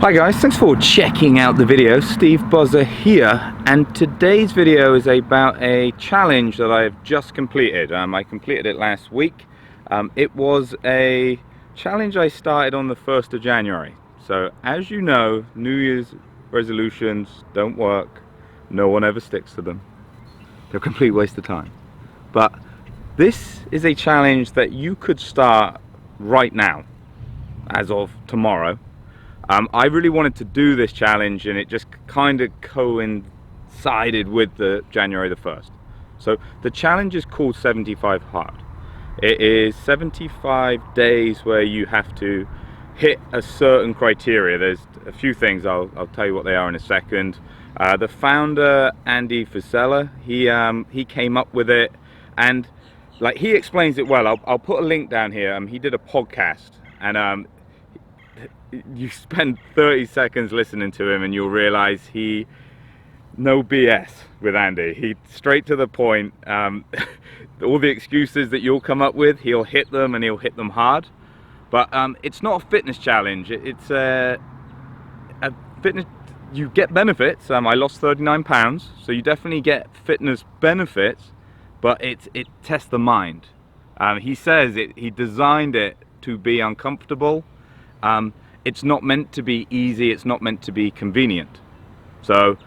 Hi guys, thanks for checking out the video. Steve Buzza here, and today's video is about a challenge that I've just completed. I completed it last week. It was a challenge I started on the 1st of January. So as you know, New Year's resolutions don't work. No one ever sticks to them. They're a complete waste of time. But this is a challenge that you could start right now, as of tomorrow. I really wanted to do this challenge, and it just kind of coincided with the January the 1st. So the challenge is called 75 Hard. It is 75 days where you have to hit a certain criteria. There's a few things, I'll tell you what they are in a second. The founder, Andy Frisella, he came up with it, and like he explains it well. I'll put a link down here. He did a podcast, and you spend 30 seconds listening to him and you'll realize no BS with Andy. He straight to the point. All the excuses that you'll come up with, he'll hit them, and he'll hit them hard. But it's not a fitness challenge. It's a fitness. You get benefits. I lost 39 pounds, so you definitely get fitness benefits, but it tests the mind. He says he designed it to be uncomfortable. It's not meant to be easy, it's not meant to be convenient. So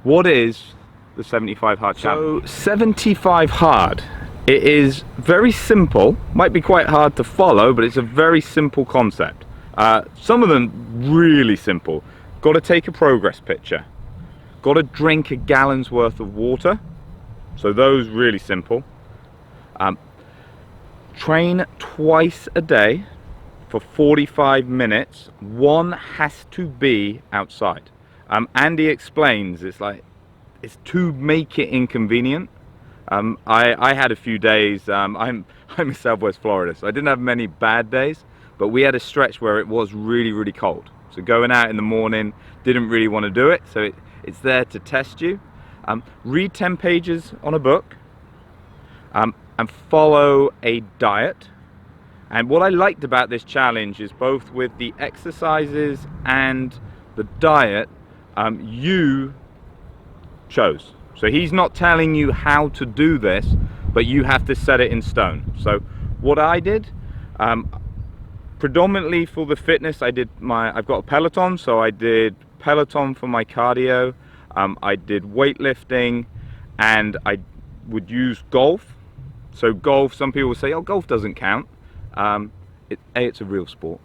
what is the 75 Hard challenge? So 75 Hard, it is very simple, might be quite hard to follow, but it's a very simple concept. Some of them really simple. Got to take a progress picture, got to drink a gallon's worth of water, so those really simple. Train twice a day for 45 minutes. One has to be outside. Andy explains it's to make it inconvenient. I had a few days. I'm in Southwest Florida, so I didn't have many bad days, but we had a stretch where it was really cold. So going out in the morning, didn't really want to do it. So it's there to test you. Read 10 pages on a book, and follow a diet. And what I liked about this challenge is both with the exercises and the diet, you chose. So he's not telling you how to do this, but you have to set it in stone. So what I did, predominantly for the fitness, I've got a Peloton, so I did Peloton for my cardio. I did weightlifting, and I would use golf. So golf, some people say, oh, golf doesn't count. It's a real sport.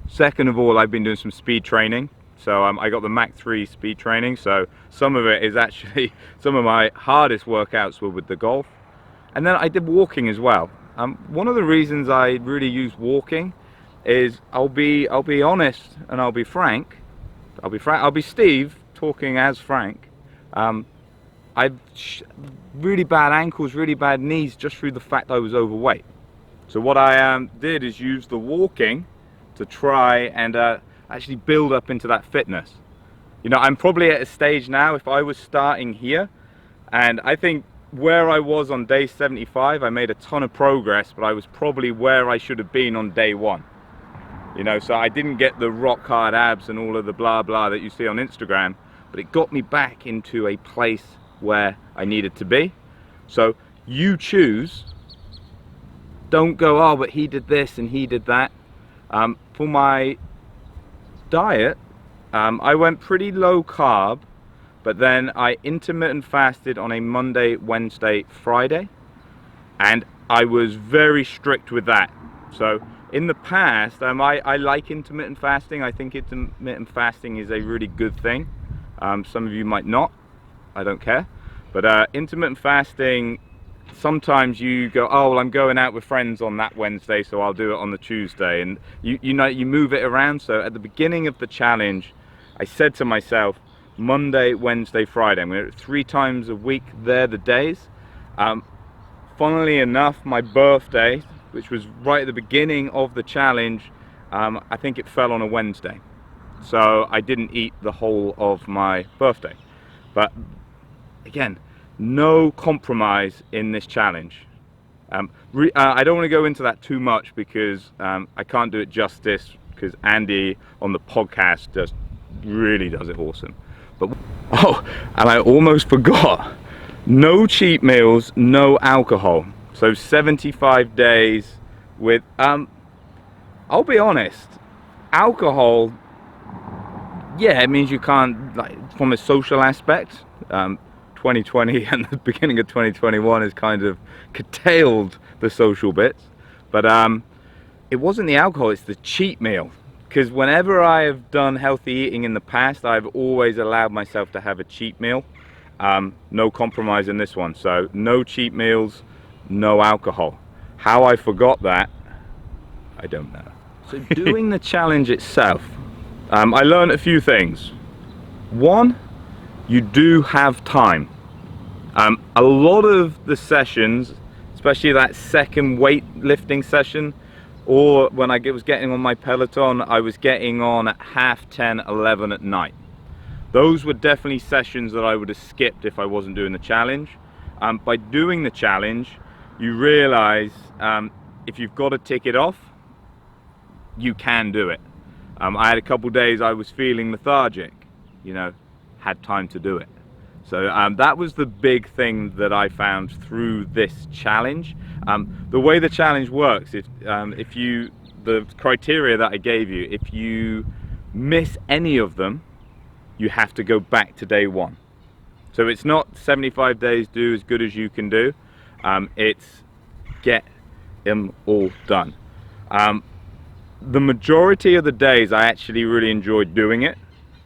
Second of all, I've been doing some speed training. So I got the Mach 3 speed training. So some of it is actually, some of my hardest workouts were with the golf. And then I did walking as well. One of the reasons I really use walking is I'll be honest, and I'll be frank. I'll be Steve talking as Frank. I've really bad ankles, really bad knees, just through the fact I was overweight. So what I did is use the walking to try and actually build up into that fitness. You know, I'm probably at a stage now, if I was starting here, and I think where I was on day 75, I made a ton of progress, but I was probably where I should have been on day 1. You know, so I didn't get the rock hard abs and all of the blah blah that you see on Instagram, but it got me back into a place where I needed to be. So you choose. Don't go, oh, but he did this and he did that. For my diet, I went pretty low carb, but then I intermittent fasted on a Monday, Wednesday, Friday, and I was very strict with that. So in the past, I like intermittent fasting. I think intermittent fasting is a really good thing. Some of you might not, I don't care. But intermittent fasting, sometimes you go, oh, well, I'm going out with friends on that Wednesday, so I'll do it on the Tuesday. And you know, you move it around. So at the beginning of the challenge, I said to myself, Monday, Wednesday, Friday. I'm going to do it 3 times a week. They're the days. Funnily enough, my birthday, which was right at the beginning of the challenge, I think it fell on a Wednesday. So I didn't eat the whole of my birthday. But again, no compromise in this challenge. I don't want to go into that too much because I can't do it justice, because Andy on the podcast just really does it awesome. But oh, and I almost forgot, no cheat meals, no alcohol. So 75 days with I'll be honest, alcohol, yeah, it means you can't, like, from a social aspect, 2020 and the beginning of 2021 has kind of curtailed the social bits, but it wasn't the alcohol, it's the cheat meal. Because whenever I have done healthy eating in the past, I've always allowed myself to have a cheat meal. No compromise in this one, so no cheat meals, no alcohol. How I forgot that, I don't know. So doing the challenge itself, I learned a few things. One, you do have time. A lot of the sessions, especially that second weightlifting session, or when I was getting on my Peloton, I was getting on at 10:30, 11 at night. Those were definitely sessions that I would have skipped if I wasn't doing the challenge. By doing the challenge, you realize if you've got to tick it off, you can do it. I had a couple days I was feeling lethargic, you know, had time to do it. So that was the big thing that I found through this challenge. The way the challenge works, the criteria that I gave you, if you miss any of them, you have to go back to day one. So it's not 75 days, do as good as you can do. It's get them all done. The majority of the days I actually really enjoyed doing it.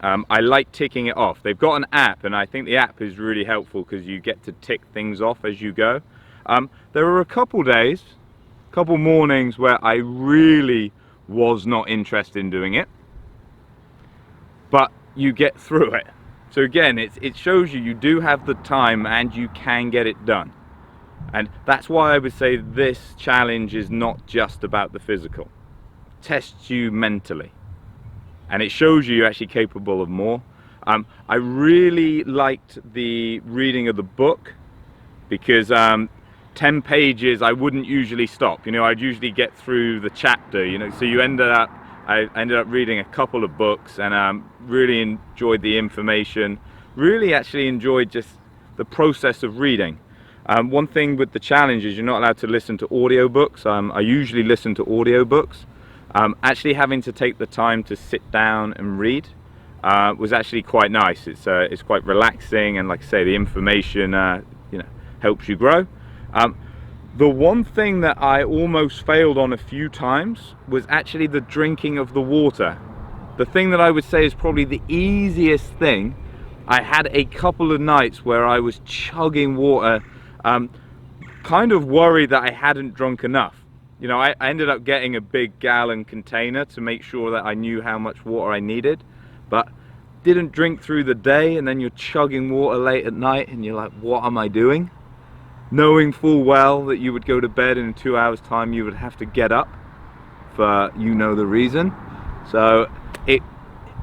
I like ticking it off. They've got an app, and I think the app is really helpful because you get to tick things off as you go. There were a couple days, couple mornings where I really was not interested in doing it, but you get through it. So again, it shows you do have the time and you can get it done. And that's why I would say this challenge is not just about the physical. It tests you mentally. And it shows you're actually capable of more. I really liked the reading of the book because 10 pages I wouldn't usually stop. You know, I'd usually get through the chapter, you know, so I ended up reading a couple of books and really enjoyed the information. Really actually enjoyed just the process of reading. One thing with the challenge is you're not allowed to listen to audiobooks. I usually listen to audiobooks. Actually having to take the time to sit down and read was actually quite nice. It's quite relaxing, and like I say, the information you know, helps you grow. The one thing that I almost failed on a few times was actually the drinking of the water. The thing that I would say is probably the easiest thing. I had a couple of nights where I was chugging water, kind of worried that I hadn't drunk enough. You know, I ended up getting a big gallon container to make sure that I knew how much water I needed, but didn't drink through the day, and then you're chugging water late at night and you're like, what am I doing? Knowing full well that you would go to bed and in 2 hours time you would have to get up for you know the reason. So it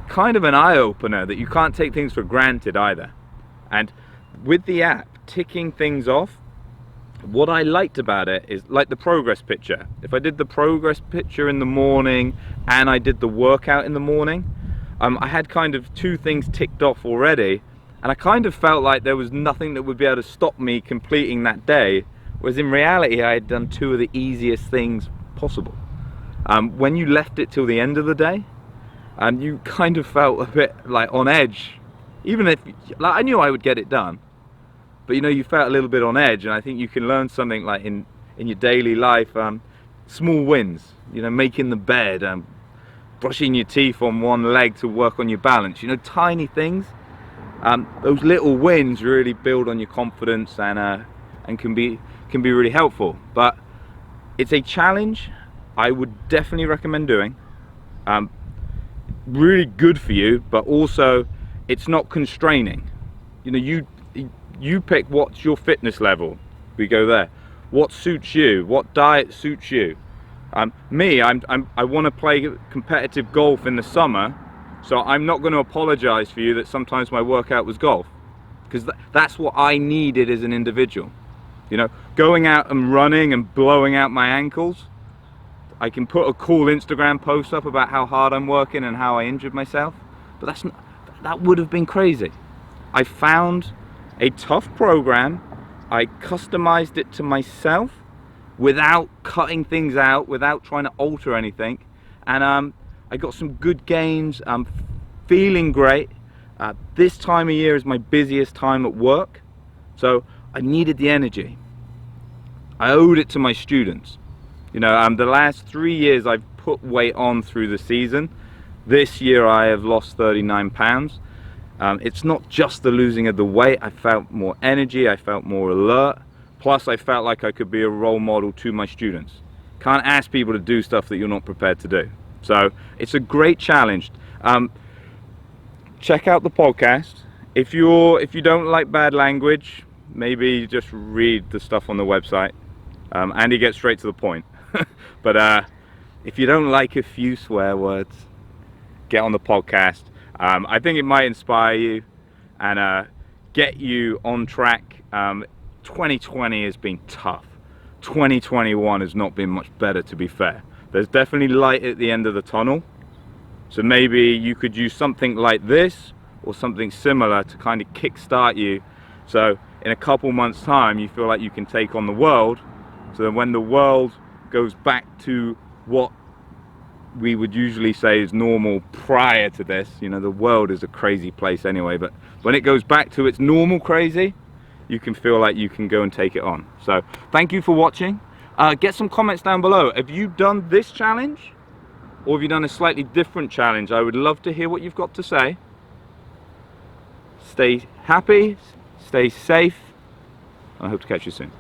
kind of an eye-opener that you can't take things for granted either. And with the app, ticking things off, what I liked about it is like the progress picture. If I did the progress picture in the morning and I did the workout in the morning, I had kind of two things ticked off already, and I kind of felt like there was nothing that would be able to stop me completing that day, whereas in reality I had done two of the easiest things possible. When you left it till the end of the day, you kind of felt a bit like on edge, even if like, I knew I would get it done. But you know, you felt a little bit on edge, and I think you can learn something like in your daily life, small wins, you know, making the bed, brushing your teeth on one leg to work on your balance, you know, tiny things. Those little wins really build on your confidence and can be really helpful. But it's a challenge I would definitely recommend doing. Really good for you, but also it's not constraining. You know, you pick what's your fitness level. We go there. What suits you? What diet suits you? I want to play competitive golf in the summer, so I'm not going to apologize for you that sometimes my workout was golf, because that's what I needed as an individual. You know, going out and running and blowing out my ankles, I can put a cool Instagram post up about how hard I'm working and how I injured myself, but that would have been crazy. I found a tough program, I customized it to myself without cutting things out, without trying to alter anything, and I got some good gains. I'm feeling great. This time of year is my busiest time at work, so I needed the energy. I owed it to my students. You know, the last 3 years I've put weight on through the season. This year I have lost 39 pounds. It's not just the losing of the weight. I felt more energy, I felt more alert, plus I felt like I could be a role model to my students. Can't ask people to do stuff that you're not prepared to do. So it's a great challenge. Check out the podcast. If you don't like bad language, maybe just read the stuff on the website. Andy gets straight to the point. But if you don't like a few swear words, get on the podcast. I think it might inspire you and get you on track. 2020 has been tough. 2021 has not been much better, to be fair. There's definitely light at the end of the tunnel. So maybe you could use something like this or something similar to kind of kickstart you. So in a couple months' time, you feel like you can take on the world. So that when the world goes back to what we would usually say is normal prior to this, you know, the world is a crazy place anyway, but when it goes back to its normal crazy, you can feel like you can go and take it on. So thank you for watching. Get some comments down below. Have you done this challenge, or have you done a slightly different challenge? I would love to hear what you've got to say. Stay happy, stay safe, and I hope to catch you soon.